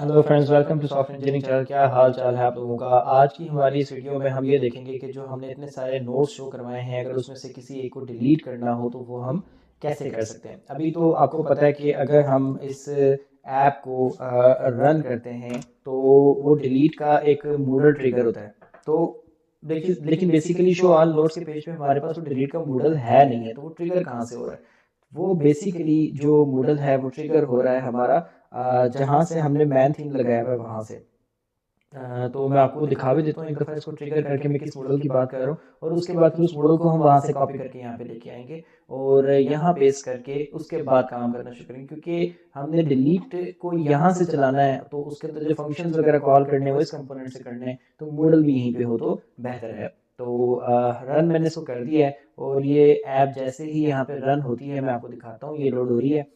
Hello friends, welcome to software engineering channel. क्या हाल चाल है आप लोगों का। आज की हमारी इस वीडियो में हम ये देखेंगे कि जो हमने इतने सारे नोट्स शो करवाए हैं, अगर उसमें से किसी एक को डिलीट करना हो तो वो हम कैसे कर सकते हैं। अभी तो आपको पता है कि अगर हम इस ऐप को रन करते हैं तो वो डिलीट का एक मूडल ट्रिगर होता है। तो देखिए, लेकिन बेसिकली शो ऑल नोट्स के पेज पे हमारे पास वो डिलीट का मूडल है नहीं है, तो वो ट्रिगर कहाँ से हो रहा है। वो बेसिकली जो मूडल है वो ट्रिगर हो रहा है हमारा जहाँ से हमने मैन थीम लगाया हुआ है वहाँ से। तो मैं आपको दिखा भी देता हूँ एक दफ़ा इसको ट्रिगर करके मैं किस मॉडल की बात कर रहा हूँ, और उसके बाद फिर उस मॉडल को हम वहाँ से कॉपी करके यहाँ पे लेके आएंगे और यहाँ पेस्ट करके उसके बाद काम करना शुरू करेंगे, क्योंकि हमने डिलीट को यहाँ से चलाना है तो उसके अंदर जो फंक्शंस वगैरह कॉल करने हैं वो इस कंपोनेंट से करने हैं, तो मॉडल भी यहीं पे हो तो बेहतर है। तो रन मैंने इसको कर दिया है और ये ऐप जैसे ही यहाँ पे रन होती है मैं आपको दिखाता हूँ, ये लोड हो रही है।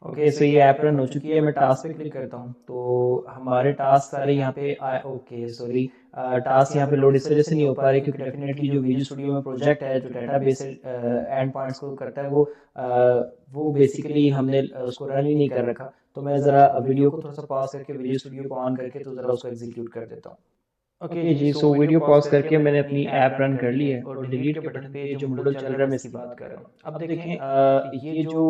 ओके, सो ये ऐप रन हो चुकी है। मैं टास्क पे क्लिक करता हूँ तो हमारे टास्क सारे यहाँ पे आए। ओके सॉरी, टास्क यहाँ पे लोड इस वजह से नहीं हो पा रहे क्योंकि डेफिनेटली जो विजुअल स्टूडियो में प्रोजेक्ट है जो डेटाबेस एंड पॉइंट्स को करता है वो बेसिकली हमने उसको रन ही नहीं कर रखा। तो मैं ज़रा वीडियो को थोड़ा सा पॉज करके विजुअल स्टूडियो को ऑन करके तो ज़रा उसको एग्जीक्यूट कर देता हूँ। ओके ओके जी, जी, so so video video pause pause करके करके मैंने मैंने अपनी अपनी ऐप ऐप रन रन कर कर ली ली है है और और डिलीट डिलीट के के बटन बटन पे पे जो जो मूडल मूडल चल चल रहा रहा है है मैं मैं इसकी इसकी बात बात कर कर रहा रहा हूँ। हूँ। अब अब देखें, देखें ये जो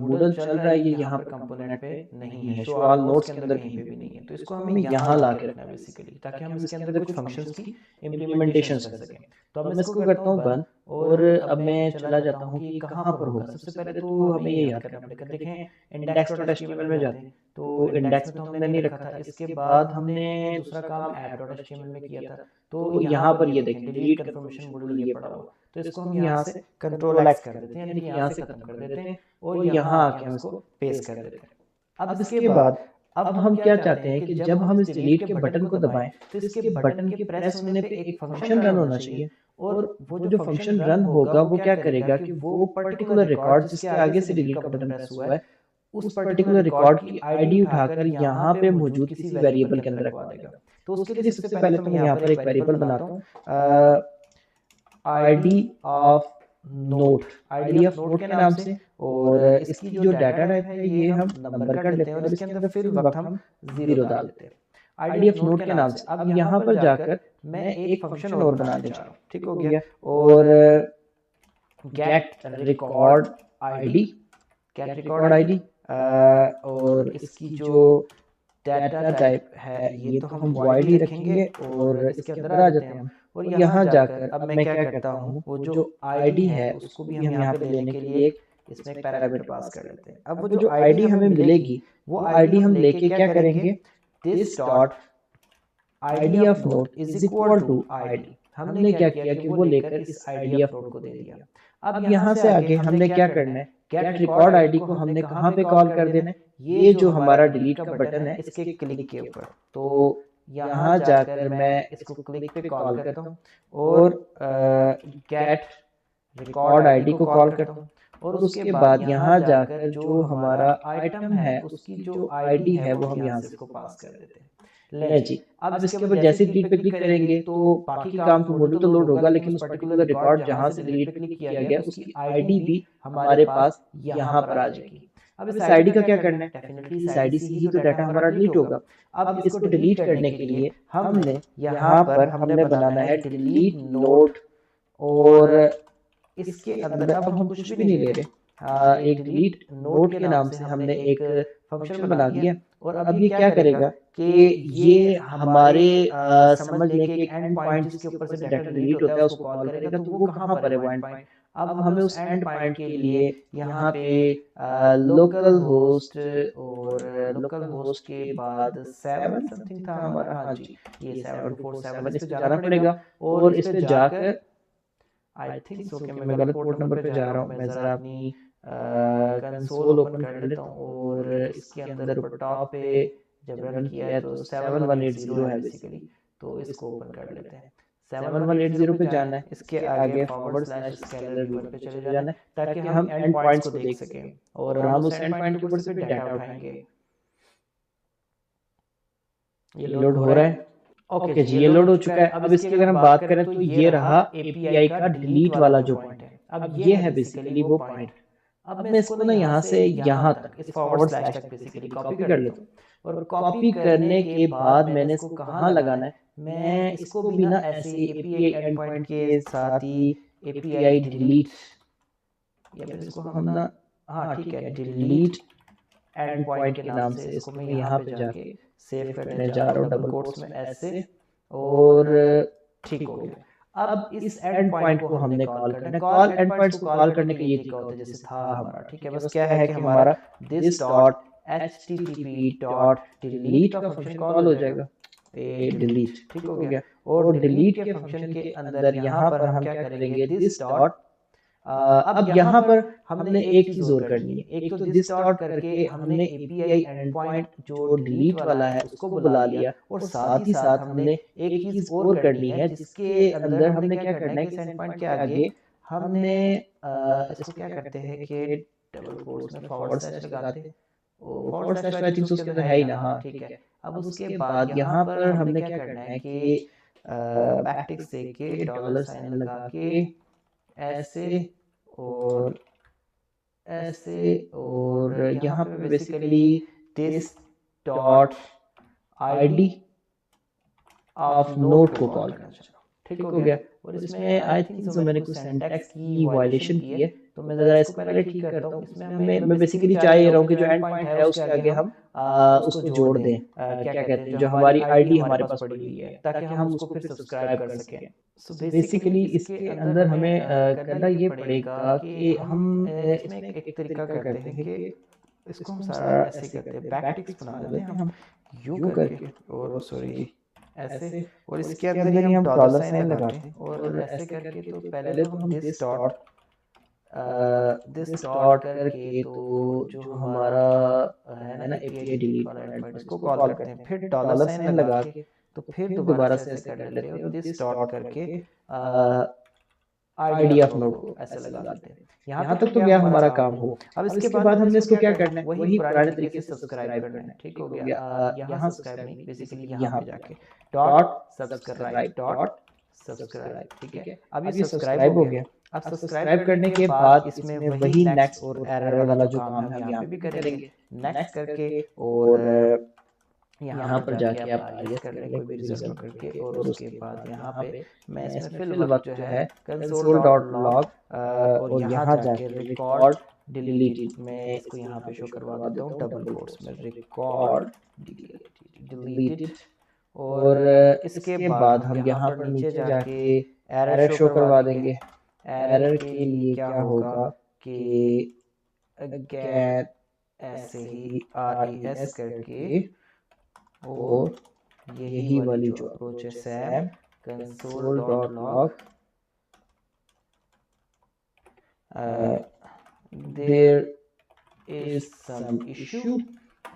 मूडल चल रहा है ये यहाँ पर कंपोनेंट पे नहीं है, शो ऑल नोट्स के अंदर कहीं पे भी नहीं है, तो इसको हमें यहाँ ला के रखना है बेसिकली, ताकि हम इसके अंदर कुछ फंक्शंस की इम्प्लीमेंटेशंस कर सकें। तो अब मैं इसको करता हूँ बंद और अब मैं चला जाता हूँ कि कहाँ पर होगा। सबसे पहले तो हमें ये याद करना पड़ेगा। देखें, index.html में जाते हैं तो इंडेक्स में तो हमने नहीं रखा था। इसके बाद हमने दूसरा काम app.html में किया था। तो यहाँ पर ये देखें, डिलीट कन्फर्मेशन मॉड्यूल ये पड़ा हुआ। तो इसको हम यहाँ से कंट्रोल एक्स कर देते हैं, यानी कि यहाँ से खत्म कर देते हैं और यहाँ आके हम इसको पेस्ट कर देते हैं। अब इसके बाद अब हम क्या चाहते हैं कि जब हम इस डिलीट के बटन को दबाएं तो इसके बटन के प्रेस होने पे एक फंक्शन रन होना चाहिए, और वो जो फंक्शन रन होगा वो क्या करेगा कि वो पर्टिकुलर रिकॉर्ड जिसके आगे से डिलीट का बटन प्रेस हुआ है उस पर्टिकुलर रिकॉर्ड की आईडी उठाकर यहाँ पे मौजूद किसी वेरिएबल के अंदर रखवा देगा। तो उसके लिए सबसे पहले तो मैं यहाँ पर एक वेरिएबल बनाता हूँ, ID of note, ID of note के नाम से। और इसकी जो डाटा टाइप है ये हम नंबर कर लेते हैं और इसके अंदर फिल वक्त हम जीरो डाल देते हैं, आईडी ऑफ नोट के नाम से। अब यहाँ पर जाकर मैं एक फंक्शन और बनाने जा रहा हूँ, ठीक हो गया। और get record ID, get record ID, और इसकी जो डाटा टाइप है ये तो हम void ही रखेंगे और इसके अंदर आ जाते हैं हम। और यहाँ जाकर अब मैं क्या करता हूँ, वो जो आईडी है उसको भी हम यहाँ पे लेने के लिए एक इसमें एक पैरामीटर पास कर लेते हैं। अब वो जो आईडी हमें मिलेगी वो आईडी हम लेके क्या करेंगे, this dot ID of note is equal to ID. हमने क्या किया कि वो लेकर इस आईडी ऑफ नोट को दे दिया। अब यहाँ से आगे हमने क्या करना है, गेट रिकॉर्ड आईडी को हमने कहाँ पे कॉल कर देना है, ये जो हमारा डिलीट का बटन है इसके क्लिक के ऊपर। तो यहाँ जाकर मैं इसको क्लिक पे कॉल करता हूँ और गेट रिकॉर्ड आईडी को कॉल करता हूँ। और उसके बाद यहाँ जाकर जो हमारा आइटम है उसकी जो आईडी है वो हम यहाँ से इसको पास कर देते हैं। ले जी, अब इसके ऊपर जैसे डिलीट पे क्लिक करेंगे तो बाकी काम तो मॉड्यूल तो लोड होगा, लेकिन उस पर्टिकुलर रिकॉर्ड जहाँ से डिलीट पे क्लिक किया गया उसकी आईडी भी हमारे पास यहाँ पर आ जाएगी। अब इस आईडी का क्या करना है, डेफिनेटली इस आईडी से ही तो डाटा हमारा डिलीट होगा। अब इसको डिलीट करने के लिए हमने यहाँ पर हमने बनाना है डिलीट नोड, और इसके अंदर अब हम कुछ भी नहीं ले रहे। एक डिलीट नोट के नाम से हमने एक फंक्शन बना दिया और अब ये क्या करेगा कि ये हमारे समझ लें कि एक एंड पॉइंट जिसके ऊपर से डाटा डिलीट होता है उसको कॉल करेगा। तो वो कहाँ पर है वो एंड पॉइंट। अब हमें उस एंड पॉइंट के लिए यहाँ पे लोकल होस्ट, और लोकल होस्ट के बाद 7 समथिंग था हमारा, हाँ जी, ये 7247 इस पे जाना पड़ेगा। और इस पे जाकर आई थिंक सो कि मैं गलत पोर्ट नंबर पे जा रहा हूँ। मैं ज़रा अपनी कंसोल ओपन कर लेता हूँ और इसके अंदर ऊपर टॉप पे जब रन किया है तो 7180 है बेसिकली। तो इसको ओपन कर लेते हैं। 7180 पे जाना है, इसके आगे फॉरवर्ड स्लैश स्केलर v1 पे चले जाना है ताकि हम एंड पॉइंट्स को देख सकें और हम उस एंड पॉइंट के ऊपर से भी डाटा उठाएंगे। ये लोड हो रहा है। ओके जी, ये लोड हो चुका है। अब इसकी अगर हम बात करें तो ये रहा एपीआई का डिलीट वाला जो पॉइंट है। अब ये है बेसिकली वो पॉइंट। अब मैं इसको ना यहाँ से यहाँ तक इस फॉरवर्ड स्लैश तक बेसिकली कॉपी कर लेता हूँ, और कॉपी करने के बाद मैंने इसको कहाँ लगाना है, मैं इसको भी ना ऐसे एपीआई एंड पॉइंट के साथ ही एपीआई डिलीट, या फिर इसको हम ना, हाँ ठीक है, डिलीट एंड पॉइंट के नाम से इसको मैं यहाँ पे जाके सेव करने जा रहा हूँ डबल कोट्स में ऐसे, और ठीक हो गया। अब इस एंड पॉइंट को हमने कॉल करना है। कॉल एंड पॉइंट्स को कॉल करने का ये तरीका होता है जैसे था हमारा, ठीक है, बस क्या है कि हमारा this dot http dot delete का फंक्शन कॉल हो जाएगा, डिलीट, ठीक हो गया। और डिलीट के फंक्शन के अंदर यहाँ पर हम क्या करेंगे, दिस डॉट, अब यहाँ पर हमने एक चीज और करनी है, एक तो दिस डॉट करके हमने एपीआई एंड पॉइंट जो डिलीट वाला है उसको बुला लिया, और साथ ही साथ हमने एक चीज और करनी है जिसके अंदर हमने क्या करना है कि एंड पॉइंट के आगे हमने इसको क्या करते हैं कि डबल कोट्स में फॉरवर्ड स्लैश लगाते हैं, फॉरवर्ड स्लैश आई थिंक उसके अंदर है ही ना, हाँ ठीक है। अब उसके बाद यहाँ पर हमने क्या करना है कि बैकटिक्स दे के डॉलर साइन लगा के ऐसे और ऐसे, और यहाँ पे basically this dot ID of node को कॉल करना चाहिए, ठीक हो गया। और इसमें आई थिंक सो मैंने कुछ सिंटैक्स की वायलेशन की है, तो मैं जरा इसको पहले ठीक करता हूँ। इसमें मैं बेसिकली चाह ये रहा हूँ कि जो एंड पॉइंट है उसके आगे हम उसको जोड़ दें, क्या कहते हैं, जो हमारी आईडी हमारे पास पड़ी हुई है, ताकि हम उसको फिर सब्सक्राइब कर सकें। सो बेसिकली इसके अंदर हमें करना ये पड़ेगा कि हम इसमें एक तरीका करते हैं कि इसको हम सारा ऐसे करते हैं, बैकटिक्स बना लेते हैं हम यूं करके, और सॉरी ऐसे, और इसके अंदर ही हम डॉलर साइन लगाते हैं और ऐसे करके। तो पहले तो हम दिस डॉट करके तो जो हमारा है ना एपीआई डिलीट वाला एंड पॉइंट इसको कॉल करते हैं, फिर डॉलर साइन लगा के तो फिर दोबारा से ऐसे कर लेते हैं, और दिस डॉट करके आईडी ऑफ नोड को ऐसे लगा लेते हैं। यहाँ तक तो गया हमारा काम हो। अब इसके बाद हमने इसको क्या करना है, वही पुराने तरीके से सब्सक्राइब करना है, ठीक हो गया। यहाँ सब्सक्राइब नहीं, बेसिकली यहाँ पे जाके डॉट सब्सक्राइब डॉट सब्सक्राइब, ठीक है। अब ये सब्सक्राइब हो गया। अब सब्सक्राइब करने के बाद इसमें वही नेक्स्ट और एरर वाला जो काम है हम यहाँ पे भी करेंगे, नेक्स्ट करके और यहाँ पर जाके आप आरएस कर लें कोई भी रिजल्ट करके, और उसके बाद यहाँ पे मैं इसमें फिल वक्त जो है कंसोल डॉट लॉग और यहाँ जाके रिकॉर्ड डिलीटेड, मैं इसको यहाँ पे शो करवा देता हूँ डबल कोट्स में, रिकॉर्ड डिलीटेड। और इसके बाद हम यहाँ पर नीचे जाके एरर शो करवा देंगे। एरर के लिए क्या होगा कि अगेन ऐसे ही RES करके, और यही वाली जो अप्रोच है same console dot log there is some issue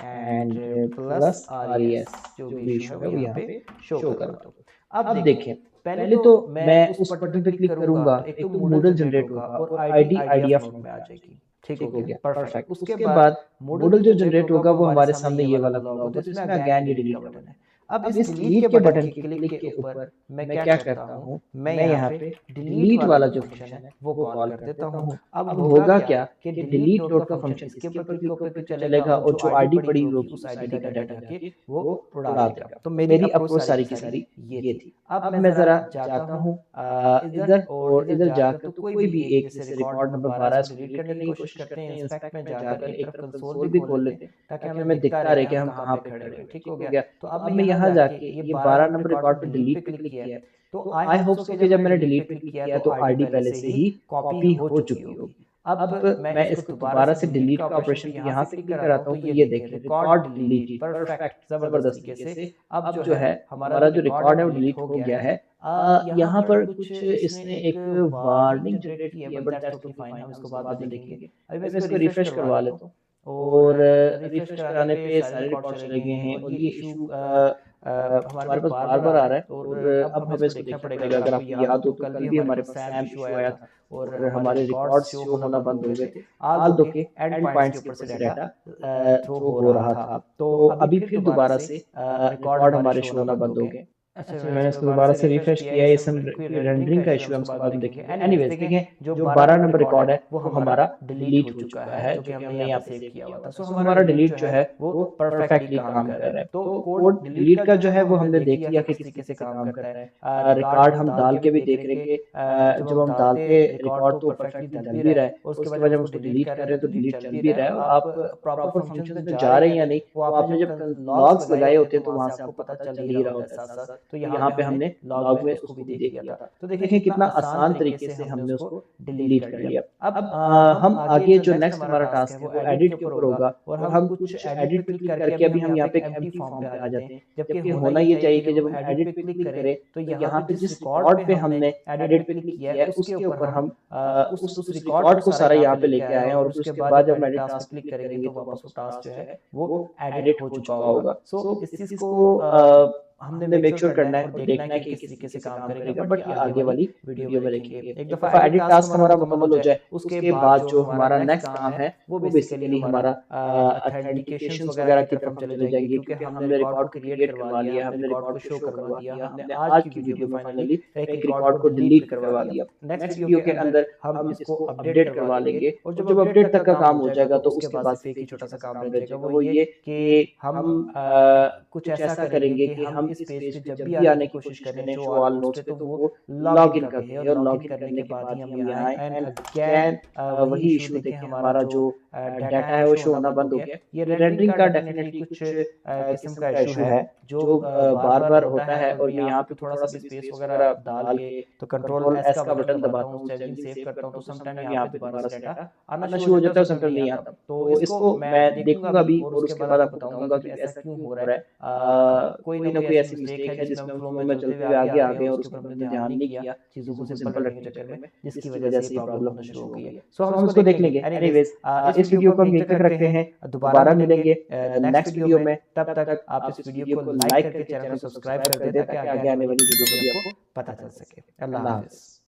and plus RES जो भी इशू है वो यहाँ पे शो करता हूँ। अब देखें, पहले तो मैं उस बटन पे क्लिक करूंगा, एक तो मॉडल जनरेट होगा और आईडी ऑफ नोड में आ जाएगी, ठीक हो गया, परफेक्ट। उसके बाद मॉडल जो जनरेट होगा वो हमारे सामने ये वाला खुला होगा, तो इसमें अगेन ये डिलीट का बटन है। अब इस डिलीट के बटन के क्लिक के ऊपर मैं क्या करता हूँ, मैं यहाँ पे डिलीट वाला जो फंक्शन है वो कॉल कर देता हूँ। अब होगा क्या कि डिलीट नोड का फंक्शन इसके ऊपर क्लिक होकर चलेगा और जो आईडी पड़ी हुई होगी उस आईडी का डाटा के वो उड़ा देगा। तो मेरी अप्रोच सारी की सारी ये थी। अब मैं जरा जाता हूँ इधर, और इधर जाकर तो कोई भी एक जैसे रिकॉर्ड नंबर 12 इसको डिलीट करने की कोशिश करते हैं, इंस्पेक्ट में जाकर एक तरफ कंसोल भी खोल लेते हैं ताकि हमें दिखता रहे कि हम कहाँ पे खड़े हुए, ठीक हो गया। तो अब मैं यहाँ जाके ये 12 नंबर रिकॉर्ड पे डिलीट पे क्लिक किया है, तो आई होप सो कि जब मैंने डिलीट पे क्लिक किया तो आईडी पहले से ही कॉपी हो चुकी होगी। अब मैं इसको दोबारा से डिलीट का ऑपरेशन यहाँ से क्लिक कराता हूँ, तो ये देखें रिकॉर्ड डिलीटेड, परफेक्ट, जबरदस्त तरीके से। अब जो है हमारा जो रिकॉर्ड है वो डिलीट हो गया है। यहाँ पर कुछ इसने एक वार्निंग जनरेट की है, बट दैट्स टोटली फाइन, हम इसको बाद में देखेंगे। अभी मैं इसको रिफ्रेश करवा लेता हूँ, और रिफ्रेश कराने पे सारे रिकॉर्ड चले गए हैं, और ये इशू हमारे पास बार बार आ रहा है। और अब हमें इसको देखना पड़ेगा। अगर आपको याद हो तो कल भी हमारे पास सैम इशू आया था और हमारे रिकॉर्ड शो होना बंद हो गए थे, आल दो के एंड पॉइंट्स के ऊपर से डाटा थ्रो हो रहा था। तो अभी फिर दोबारा से रिकॉर्ड हमारे शो होना बंद हो गए। अच्छा, मैंने इसको दोबारा से रिफ्रेश किया है, इसमें रेंडरिंग का इशू है, हम उसके बाद में देखेंगे। एनीवेज देखें, जो 12 नंबर रिकॉर्ड है वो हमारा डिलीट हो चुका है, जो कि हमने यहाँ पे सेव किया हुआ था। सो हमारा डिलीट जो है वो परफेक्टली काम कर रहा है। तो कोड डिलीट का जो है वो हमने देख लिया कि किस तरीके से काम करता है। रिकॉर्ड हम डाल के भी देख रहे हैं कि जब हम डालते रिकॉर्ड तो परफेक्टली डल भी रहा है, और उसके बाद जब हम उसको डिलीट कर रहे हैं तो डिलीट चल भी रहा है। और आप प्रॉपर फंक्शन में जा रहे हैं या नहीं, वो आपने जब लॉग्स लगाए होते हैं तो वहां से आपको पता चल ही रहा होता है साथ साथ। तो यहाँ पे हमने लॉग में उसको भी देख लिया था। तो देखें कितना आसान तरीके से हमने उसको डिलीट कर लिया। अब हम आगे जो नेक्स्ट हमारा टास्क है वो एडिट के ऊपर होगा, और हम कुछ एडिट पे क्लिक करके अभी हम यहाँ पे एक एम्प्टी फॉर्म पे आ जाते हैं। जबकि होना ये चाहिए कि जब हम एडिट पे क्लिक करें तो यहाँ पे जिस रिकॉर्ड पे हमने एडिट पे क्लिक किया है उसके ऊपर हम उस रिकॉर्ड को सारा यहाँ पे लेके आए हैं, और उसके बाद जब हम एडिट टास्क पे क्लिक करेंगे तो वापस वो टास्क जो है वो एडिट हो चुका होगा। सो इस चीज को हमने मेक श्योर करना है और देखना है कि किस तरीके से काम करेगा, बट ये आगे वाली वीडियो में देखेंगे। एक दफा एडिट टास्क हमारा मुकम्मल हो जाए उसके बाद जो हमारा नेक्स्ट काम है वो बेसिकली हमारा ऑथेंटिकेशंस वगैरह की तरफ हम चले जाएंगे, क्योंकि हमने रिकॉर्ड को क्रिएट करवा लिया, हमने रिकॉर्ड को शो करवा दिया, हमने आज की वीडियो में फाइनली एक रिकॉर्ड को डिलीट करवा दिया। नेक्स्ट वीडियो के अंदर हम इसको अपडेट करवा लेंगे, और जब अपडेट तक का काम हो जाएगा तो उसके बाद सिर्फ एक ही छोटा सा काम रह जाएगा, वो ये कि हम कुछ ऐसा करेंगे कि हम इस पेज पे जब भी आने की कोशिश करें शो ऑल नोट्स पे, तो वो लॉग इन कर दें, और लॉग इन करने के बाद ही हम यहाँ आए एंड अगेन वही इशू देखें, हमारा जो डाटा है वो शो होना बंद हो गया। ये रेंडरिंग का डेफिनेटली कुछ किस्म का इशू है जो बार बार होता है, और मैं यहाँ पे थोड़ा सा भी स्पेस वगैरह डाल के तो कंट्रोल एस का बटन दबाता हूँ, सेटिंग सेव करता हूँ, तो समटाइम यहाँ पे दोबारा से डाटा आना शुरू हो जाता है, समटाइम नहीं आता। तो इसको मैं देखूंगा अभी और उसके बाद आपको बताऊंगा कि ऐसा क्यों हो रहा है। कोई ना कोई ऐसी मिस्टेक है जिसमें हम फ्लो में चलते हुए आगे आ गए और उसके ऊपर हमने ध्यान नहीं किया चीजों को सिंपल रखने के चक्कर में, जिसकी वजह से ये प्रॉब्लम होना शुरू हो गई है। सो हम इसको देख लेंगे। एनीवेज इस वीडियो को हम यहीं तक रखते हैं, दोबारा मिलेंगे नेक्स्ट वीडियो में। तब तक आप इस वीडियो को लाइक करके चैनल को सब्सक्राइब कर दें ताकि आगे आने वाली वीडियो भी आपको पता चल सके। अल्लाह हाफिज।